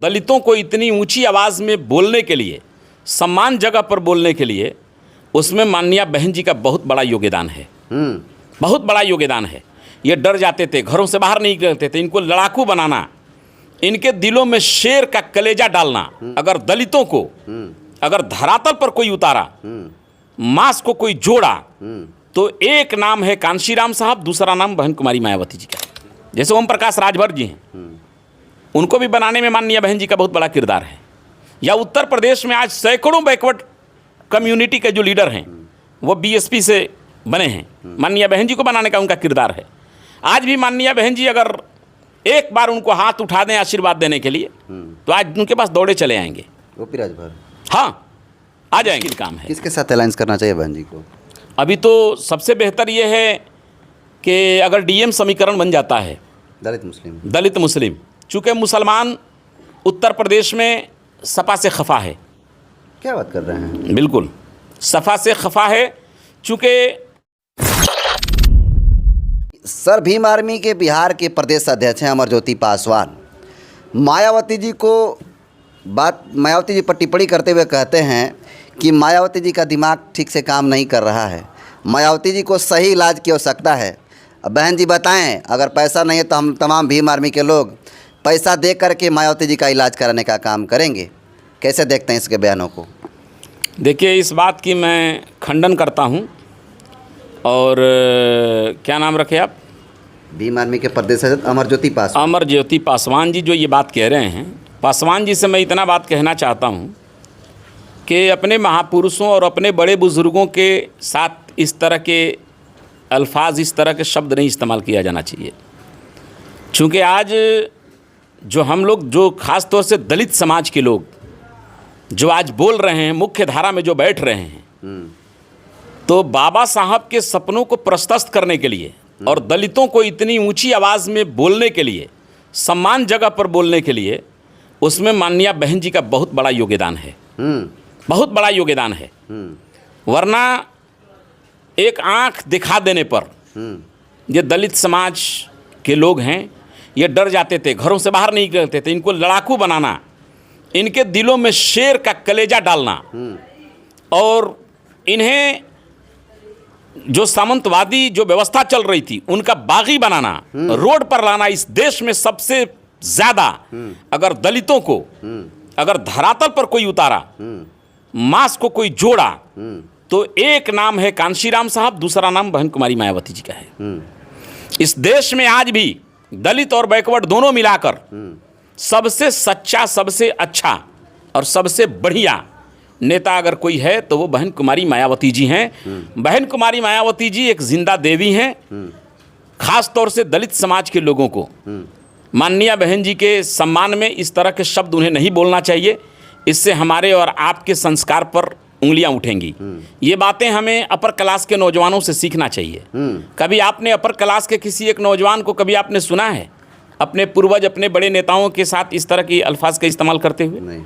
दलितों को इतनी ऊंची आवाज़ में बोलने के लिए, सम्मान जगह पर बोलने के लिए, उसमें माननीय बहन जी का बहुत बड़ा योगदान है। बहुत बड़ा योगदान है। ये डर जाते थे, घरों से बाहर नहीं निकलते थे। इनको लड़ाकू बनाना, इनके दिलों में शेर का कलेजा डालना, अगर दलितों को अगर धरातल पर कोई उतारा, मांस को कोई जोड़ा, तो एक नाम है कांशीराम साहब, दूसरा नाम बहन कुमारी मायावती जी का। जैसे ओम प्रकाश राजभर जी हैं, उनको भी बनाने में माननीय बहन जी का बहुत बड़ा किरदार है। या उत्तर प्रदेश में आज सैकड़ों बैकवर्ड कम्युनिटी के जो लीडर हैं वो बीएसपी से बने हैं, माननीय बहन जी को बनाने का उनका किरदार है। आज भी माननीय बहन जी अगर एक बार उनको हाथ उठा दें आशीर्वाद देने के लिए, तो आज उनके पास दौड़े चले आएंगे। ओपी राजभर, हाँ, आ जाएंगे। काम है किसके साथ अलायंस करना चाहिए बहन जी को? अभी तो सबसे बेहतर ये है कि अगर डीएम समीकरण बन जाता है, दलित मुस्लिम, चूँकि मुसलमान उत्तर प्रदेश में सपा से खफा है। क्या बात कर रहे हैं? बिल्कुल सपा से खफा है, चूँकि सर भीम आर्मी के बिहार के प्रदेश अध्यक्ष हैं अमरज्योति पासवान। मायावती जी पर टिप्पणी करते हुए कहते हैं कि मायावती जी का दिमाग ठीक से काम नहीं कर रहा है, मायावती जी को सही इलाज की आवश्यकता है। बहन जी बताएं, अगर पैसा नहीं है तो हम तमाम भीम आर्मी के लोग पैसा दे करके मायावती जी का इलाज कराने का काम करेंगे। कैसे देखते हैं इसके बयानों को? देखिए, इस बात की मैं खंडन करता हूं। और क्या नाम रखे आप? भीम आर्मी के प्रदेश अध्यक्ष अमरज्योति पासवान। अमरज्योति पासवान जी जो ये बात कह रहे हैं, पासवान जी से मैं इतना बात कहना चाहता हूं कि अपने महापुरुषों और अपने बड़े बुज़ुर्गों के साथ इस तरह के अल्फाज, इस तरह के शब्द नहीं इस्तेमाल किया जाना चाहिए। चूँकि आज जो हम लोग, जो ख़ास तौर से दलित समाज के लोग जो आज बोल रहे हैं, मुख्य धारा में जो बैठ रहे हैं, तो बाबा साहब के सपनों को प्रशस्त करने के लिए और दलितों को इतनी ऊंची आवाज़ में बोलने के लिए, सम्मान जगह पर बोलने के लिए, उसमें माननीय बहन जी का बहुत बड़ा योगदान है। बहुत बड़ा योगदान है। वरना एक आंख दिखा देने पर ये दलित समाज के लोग हैं, ये डर जाते थे, घरों से बाहर नहीं निकलते थे। इनको लड़ाकू बनाना, इनके दिलों में शेर का कलेजा डालना और इन्हें जो सामंतवादी जो व्यवस्था चल रही थी उनका बागी बनाना, रोड पर लाना। इस देश में सबसे ज़्यादा अगर दलितों को अगर धरातल पर कोई उतारा, मांस को कोई जोड़ा, तो एक नाम है कांशीराम साहब, दूसरा नाम बहन कुमारी मायावती जी का है। इस देश में आज भी दलित और बैकवर्ड दोनों मिलाकर सबसे सच्चा, सबसे अच्छा और सबसे बढ़िया नेता अगर कोई है तो वो बहन कुमारी मायावती जी हैं। बहन कुमारी मायावती जी एक जिंदा देवी हैं। खास तौर से दलित समाज के लोगों को माननीय बहन जी के सम्मान में इस तरह के शब्द उन्हें नहीं बोलना चाहिए। इससे हमारे और आपके संस्कार पर उंगलियां उठेंगी। ये बातें हमें अपर क्लास के नौजवानों से सीखना चाहिए। कभी आपने अपर क्लास के किसी एक नौजवान को कभी आपने सुना है अपने पूर्वज, अपने बड़े नेताओं के साथ इस तरह की अल्फाज का इस्तेमाल करते हुए? नहीं।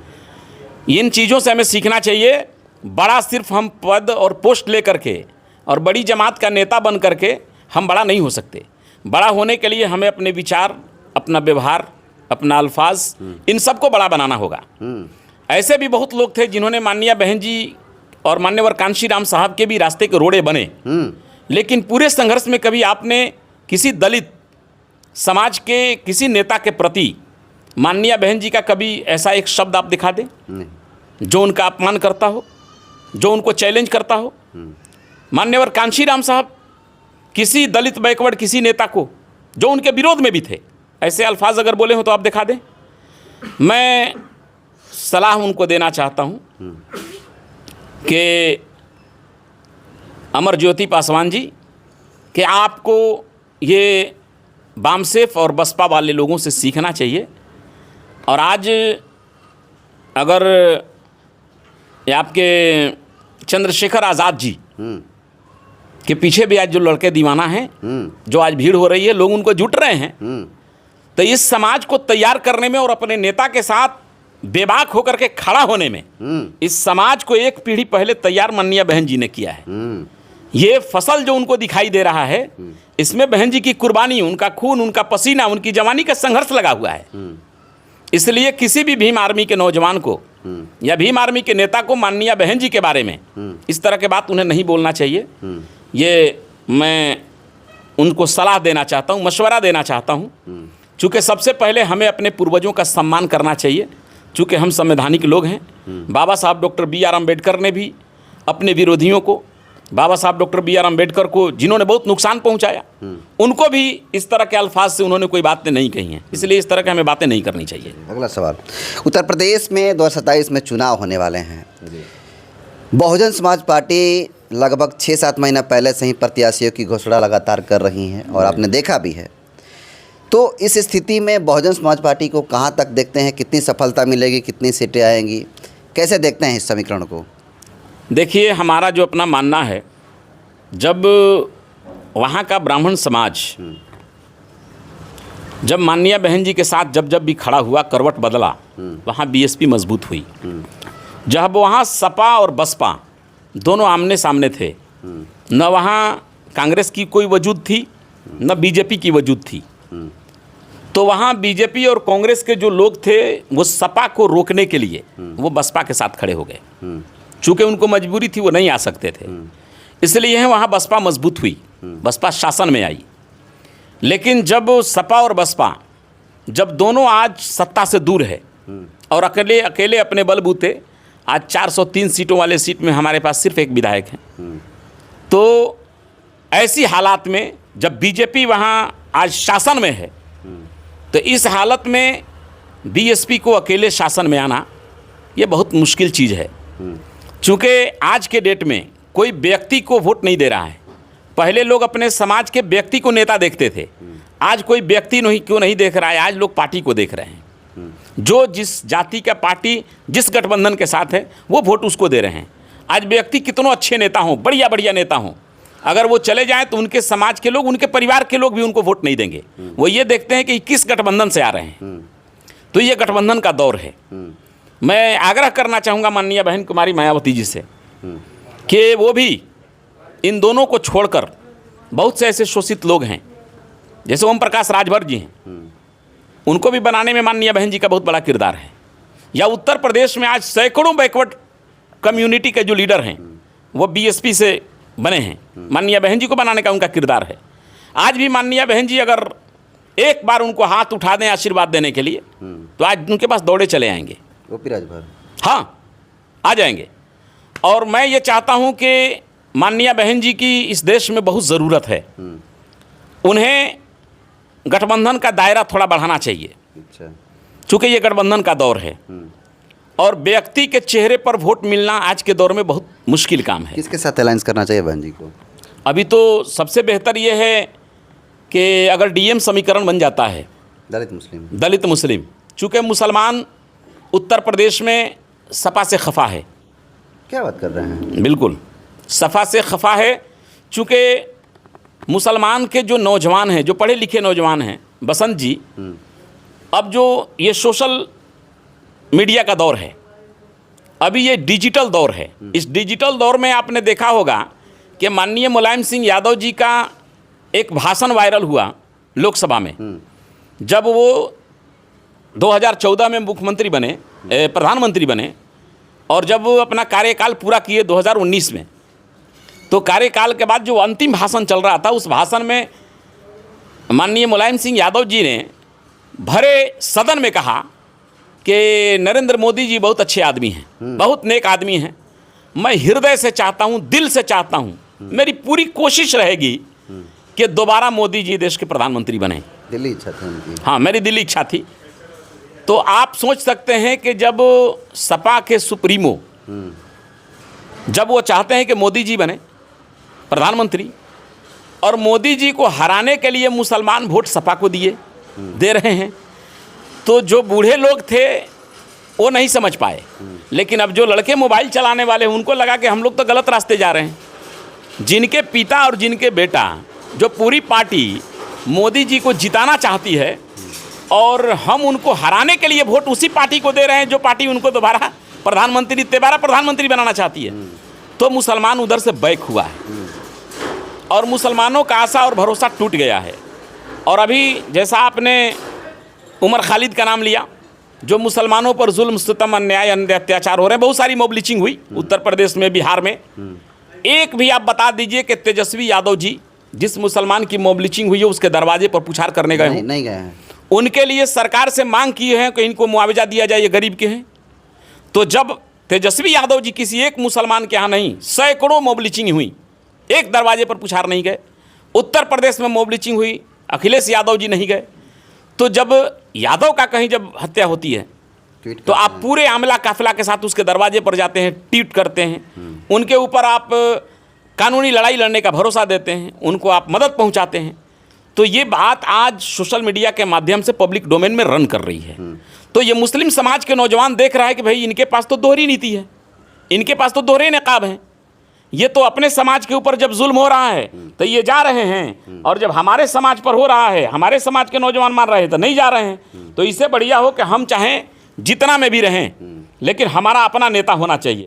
इन चीज़ों से हमें सीखना चाहिए। बड़ा सिर्फ हम पद और पोस्ट ले करके और बड़ी जमात का नेता बन करके हम बड़ा नहीं हो सकते। बड़ा होने के लिए हमें अपने विचार, अपना व्यवहार, अपना अल्फाज, इन सबको बड़ा बनाना होगा। ऐसे भी बहुत लोग थे जिन्होंने माननीय बहन जी और मान्यवर कांशीराम साहब के भी रास्ते के रोड़े बने, लेकिन पूरे संघर्ष में कभी आपने किसी दलित समाज के किसी नेता के प्रति माननीय बहन जी का कभी ऐसा एक शब्द आप दिखा दें जो उनका अपमान करता हो, जो उनको चैलेंज करता हो? मान्यवर कांशीराम साहब किसी दलित बैकवर्ड किसी नेता को जो उनके विरोध में भी थे ऐसे अल्फाज अगर बोले हो तो आप दिखा दें। मैं सलाह उनको देना चाहता हूं कि अमरज्योति पासवान जी, कि आपको ये बामसेफ और बसपा वाले लोगों से सीखना चाहिए। और आज अगर आपके चंद्रशेखर आज़ाद जी के पीछे भी आज जो लड़के दीवाना हैं, जो आज भीड़ हो रही है, लोग उनको जुट रहे हैं, तो इस समाज को तैयार करने में और अपने नेता के साथ बेबाक होकर के खड़ा होने में इस समाज को एक पीढ़ी पहले तैयार माननीय बहन जी ने किया है। ये फसल जो उनको दिखाई दे रहा है, इसमें बहन जी की कुर्बानी, उनका खून, उनका पसीना, उनकी जवानी का संघर्ष लगा हुआ है। इसलिए किसी भी भीम आर्मी के नौजवान को या भीम आर्मी के नेता को माननीय बहन जी के बारे में इस तरह के बात उन्हें नहीं बोलना चाहिए। ये मैं उनको सलाह देना चाहता हूँ, मशवरा देना चाहता हूँ। चूँकि सबसे पहले हमें अपने पूर्वजों का सम्मान करना चाहिए, चूँकि हम संवैधानिक लोग हैं। बाबा साहब डॉक्टर बी आर अम्बेडकर ने भी अपने विरोधियों को, बाबा साहब डॉक्टर बी आर अम्बेडकर को जिन्होंने बहुत नुकसान पहुंचाया, उनको भी इस तरह के अल्फाज से उन्होंने कोई बातें नहीं कही हैं। इसलिए इस तरह की हमें बातें नहीं करनी चाहिए। अगला सवाल, उत्तर प्रदेश में 2027 में चुनाव होने वाले हैं। बहुजन समाज पार्टी लगभग 6-7 महीना पहले से ही प्रत्याशियों की घोषणा लगातार कर रही हैं और आपने देखा भी है। तो इस स्थिति में बहुजन समाज पार्टी को कहाँ तक देखते हैं, कितनी सफलता मिलेगी, कितनी सीटें आएंगी, कैसे देखते हैं इस समीकरण को? देखिए, हमारा जो अपना मानना है, जब वहाँ का ब्राह्मण समाज जब माननीय बहन जी के साथ जब भी खड़ा हुआ, करवट बदला, वहाँ बीएसपी मजबूत हुई। जब वहाँ सपा और बसपा दोनों आमने सामने थे, न वहाँ कांग्रेस की कोई वजूद थी न बीजेपी की वजूद थी, तो वहाँ बीजेपी और कांग्रेस के जो लोग थे वो सपा को रोकने के लिए वो बसपा के साथ खड़े हो गए। चूँकि उनको मजबूरी थी, वो नहीं आ सकते थे, इसलिए वहाँ बसपा मजबूत हुई, बसपा शासन में आई। लेकिन जब सपा और बसपा जब दोनों आज सत्ता से दूर है और अकेले अकेले अपने बलबूते आज 403 सीटों वाले सीट में हमारे पास सिर्फ एक विधायक हैं, तो ऐसी हालात में जब बीजेपी वहाँ आज शासन में है, तो इस हालत में बीएसपी को अकेले शासन में आना ये बहुत मुश्किल चीज़ है। चूँकि आज के डेट में कोई व्यक्ति को वोट नहीं दे रहा है। पहले लोग अपने समाज के व्यक्ति को नेता देखते थे, आज कोई व्यक्ति क्यों नहीं देख रहा है, आज लोग पार्टी को देख रहे हैं। जो जिस जाति का पार्टी जिस गठबंधन के साथ है वो वोट उसको दे रहे हैं। आज व्यक्ति कितनों अच्छे नेता हों, बढ़िया बढ़िया नेता हों, अगर वो चले जाएं तो उनके समाज के लोग, उनके परिवार के लोग भी उनको वोट नहीं देंगे। वो ये देखते हैं कि किस गठबंधन से आ रहे हैं। तो ये गठबंधन का दौर है। मैं आग्रह करना चाहूँगा माननीय बहन कुमारी मायावती जी से कि वो भी इन दोनों को छोड़कर, बहुत से ऐसे शोषित लोग हैं जैसे ओम प्रकाश राजभर जी हैं, उनको भी बनाने में माननीय बहन जी का बहुत बड़ा किरदार है। या उत्तर प्रदेश में आज सैकड़ों बैकवर्ड कम्युनिटी के जो लीडर हैं वो बीएसपी से बने हैं, माननीय बहन जी को बनाने का उनका किरदार है। आज भी माननीय बहन जी अगर एक बार उनको हाथ उठा दें आशीर्वाद देने के लिए, तो आज उनके पास दौड़े चले आएंगे। ओपी राजभर, हाँ, आ जाएंगे। और मैं ये चाहता हूँ कि माननीय बहन जी की इस देश में बहुत ज़रूरत है। उन्हें गठबंधन का दायरा थोड़ा बढ़ाना चाहिए। अच्छा, चूँकि ये गठबंधन का दौर है और व्यक्ति के चेहरे पर वोट मिलना आज के दौर में बहुत मुश्किल काम है। किसके साथ अलायंस करना चाहिए बहन जी को? अभी तो सबसे बेहतर ये है कि अगर डीएम समीकरण बन जाता है, दलित मुस्लिम, चूँकि मुसलमान उत्तर प्रदेश में सपा से खफा है। क्या बात कर रहे हैं? बिल्कुल, सपा से खफा है। चूँकि मुसलमान के जो नौजवान हैं, जो पढ़े लिखे नौजवान हैं, बसंत जी, अब जो ये सोशल मीडिया का दौर है, अभी ये डिजिटल दौर है। इस डिजिटल दौर में आपने देखा होगा कि माननीय मुलायम सिंह यादव जी का एक भाषण वायरल हुआ लोकसभा में, जब वो 2014 में मुख्यमंत्री बने, प्रधानमंत्री बने, और जब वो अपना कार्यकाल पूरा किए 2019 में, तो कार्यकाल के बाद जो अंतिम भाषण चल रहा था, उस भाषण में माननीय मुलायम सिंह यादव जी ने भरे सदन में कहा कि नरेंद्र मोदी जी बहुत अच्छे आदमी हैं, बहुत नेक आदमी हैं, मैं हृदय से चाहता हूं, दिल से चाहता हूं, मेरी पूरी कोशिश रहेगी कि दोबारा मोदी जी देश के प्रधानमंत्री बने। दिल्ली इच्छा थी उनकी। हाँ, मेरी दिल्ली इच्छा थी। तो आप सोच सकते हैं कि जब सपा के सुप्रीमो जब वो चाहते हैं कि मोदी जी बने प्रधानमंत्री, और मोदी जी को हराने के लिए मुसलमान वोट सपा को दे रहे हैं, तो जो बूढ़े लोग थे वो नहीं समझ पाए। लेकिन अब जो लड़के मोबाइल चलाने वाले हैं, उनको लगा कि हम लोग तो गलत रास्ते जा रहे हैं। जिनके पिता और जिनके बेटा, जो पूरी पार्टी मोदी जी को जिताना चाहती है और हम उनको हराने के लिए वोट उसी पार्टी को दे रहे हैं जो पार्टी उनको दोबारा प्रधानमंत्री बनाना चाहती है, तो मुसलमान उधर से बैक हुआ है और मुसलमानों का आशा और भरोसा टूट गया है। और अभी जैसा आपने उमर खालिद का नाम लिया, जो मुसलमानों पर जुल्म सितम अन्याय अत्याचार हो रहे हैं, बहुत सारी मोबलिचिंग हुई उत्तर प्रदेश में, बिहार में। एक भी आप बता दीजिए कि तेजस्वी यादव जी जिस मुसलमान की मोबलिचिंग हुई है उसके दरवाजे पर पुछार करने गए नहीं गए हैं। उनके लिए सरकार से मांग किए हैं कि इनको मुआवजा दिया जाए, ये गरीब के हैं। तो जब तेजस्वी यादव जी किसी एक मुसलमान के यहाँ नहीं, सैकड़ों मोबलिचिंग हुई, एक दरवाजे पर पुछार नहीं गए। उत्तर प्रदेश में मोबलिचिंग हुई, अखिलेश यादव जी नहीं गए। तो जब यादव का कहीं जब हत्या होती है तो आप पूरे आमला काफिला के साथ उसके दरवाजे पर जाते हैं, ट्वीट करते हैं, उनके ऊपर आप कानूनी लड़ाई लड़ने का भरोसा देते हैं, उनको आप मदद पहुंचाते हैं। तो ये बात आज सोशल मीडिया के माध्यम से पब्लिक डोमेन में रन कर रही है। तो ये मुस्लिम समाज के नौजवान देख रहा है कि भाई इनके पास तो दोहरी नीति है, इनके पास तो दोहरे नकाब हैं। ये तो अपने समाज के ऊपर जब जुल्म हो रहा है तो ये जा रहे हैं, और जब हमारे समाज पर हो रहा है, हमारे समाज के नौजवान मार रहे हैं तो नहीं जा रहे हैं। तो इससे बढ़िया हो कि हम चाहें जितना में भी रहें, लेकिन हमारा अपना नेता होना चाहिए।